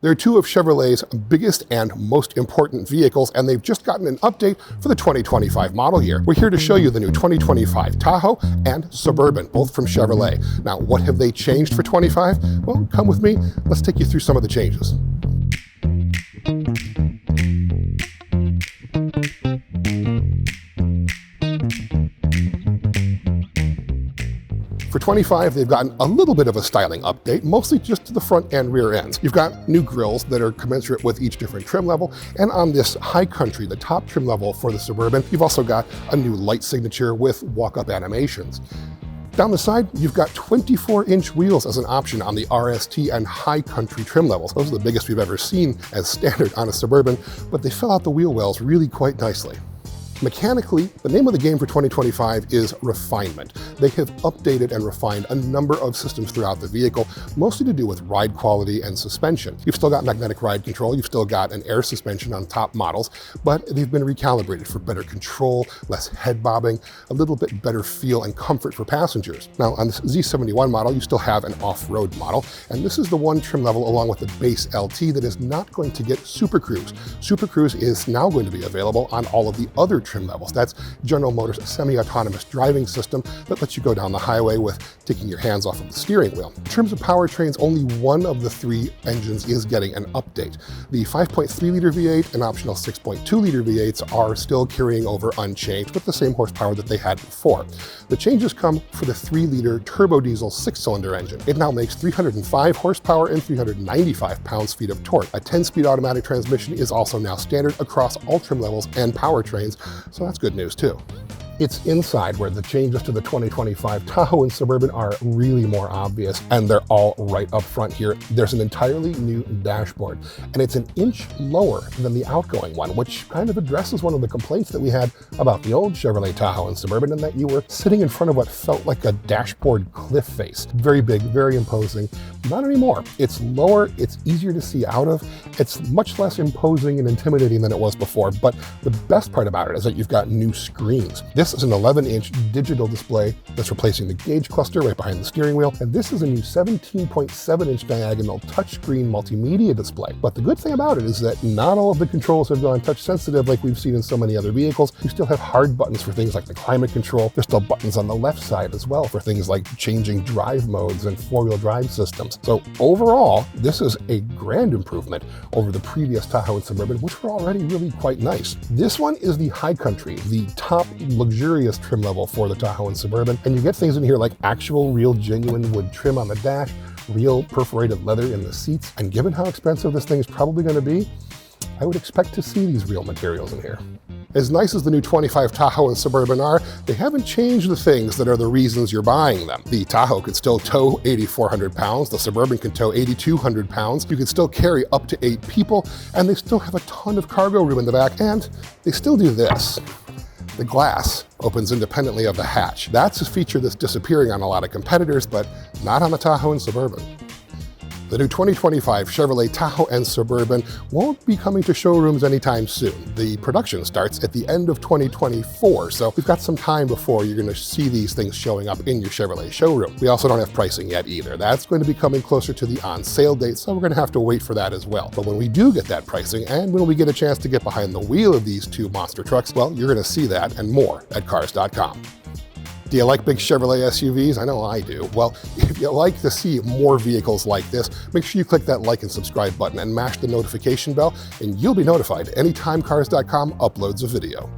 They're two of Chevrolet's biggest and most important vehicles, and they've just gotten an update for the 2025 model year. We're here to show you the new 2025 Tahoe and Suburban, both from Chevrolet. Now, what have they changed for 25? Well, come with me. Let's take you through some of the changes. For 25, they've gotten a little bit of a styling update, mostly just to the front and rear ends. You've got new grills that are commensurate with each different trim level, and on this High Country, the top trim level for the Suburban, you've also got a new light signature with walk-up animations. Down the side, you've got 24-inch wheels as an option on the RST and High Country trim levels. Those are the biggest we've ever seen as standard on a Suburban, but they fill out the wheel wells really quite nicely. Mechanically, the name of the game for 2025 is refinement. They have updated and refined a number of systems throughout the vehicle, mostly to do with ride quality and suspension. You've still got magnetic ride control, you've still got an air suspension on top models, but they've been recalibrated for better control, less head bobbing, a little bit better feel and comfort for passengers. Now, on the Z71 model, you still have an off-road model, and this is the one trim level along with the base LT that is not going to get Super Cruise. Super Cruise is now going to be available on all of the other trim levels. That's General Motors' semi-autonomous driving system that lets you go down the highway with taking your hands off of the steering wheel. In terms of powertrains, only one of the three engines is getting an update. The 5.3-liter V8 and optional 6.2-liter V8s are still carrying over unchanged with the same horsepower that they had before. The changes come for the 3-liter turbo diesel 6-cylinder engine. It now makes 305 horsepower and 395 pounds-feet of torque. A 10-speed automatic transmission is also now standard across all trim levels and powertrains, so that's good news too. It's inside where the changes to the 2025 Tahoe and Suburban are really more obvious, and they're all right up front here. There's an entirely new dashboard, and it's an inch lower than the outgoing one, which kind of addresses one of the complaints that we had about the old Chevrolet Tahoe and Suburban, and that you were sitting in front of what felt like a dashboard cliff face. Very big, very imposing. Not anymore. It's lower, it's easier to see out of, it's much less imposing and intimidating than it was before, but the best part about it is that you've got new screens. This is an 11-inch digital display that's replacing the gauge cluster right behind the steering wheel, and this is a new 17.7-inch diagonal touchscreen multimedia display. But the good thing about it is that not all of the controls have gone touch sensitive like we've seen in so many other vehicles. You still have hard buttons for things like the climate control. There's still buttons on the left side as well for things like changing drive modes and four-wheel drive systems. So overall, this is a grand improvement over the previous Tahoe and Suburban, which were already really quite nice. This one is the High Country, the top luxurious trim level for the Tahoe and Suburban, and you get things in here like actual real genuine wood trim on the dash, real perforated leather in the seats, and given how expensive this thing is probably going to be, I would expect to see these real materials in here. As nice as the new 25 Tahoe and Suburban are, they haven't changed the things that are the reasons you're buying them. The Tahoe can still tow 8,400 pounds, the Suburban can tow 8,200 pounds, you can still carry up to 8 people, and they still have a ton of cargo room in the back, and they still do this. The glass opens independently of the hatch. That's a feature that's disappearing on a lot of competitors, but not on the Tahoe and Suburban. The new 2025 Chevrolet Tahoe and Suburban won't be coming to showrooms anytime soon. The production starts at the end of 2024, so we've got some time before you're going to see these things showing up in your Chevrolet showroom. We also don't have pricing yet either. That's going to be coming closer to the on-sale date, so we're going to have to wait for that as well. But when we do get that pricing, and when we get a chance to get behind the wheel of these two monster trucks, well, you're going to see that and more at Cars.com. Do you like big Chevrolet SUVs? I know I do. Well, if you like to see more vehicles like this, make sure you click that like and subscribe button and mash the notification bell, and you'll be notified anytime Cars.com uploads a video.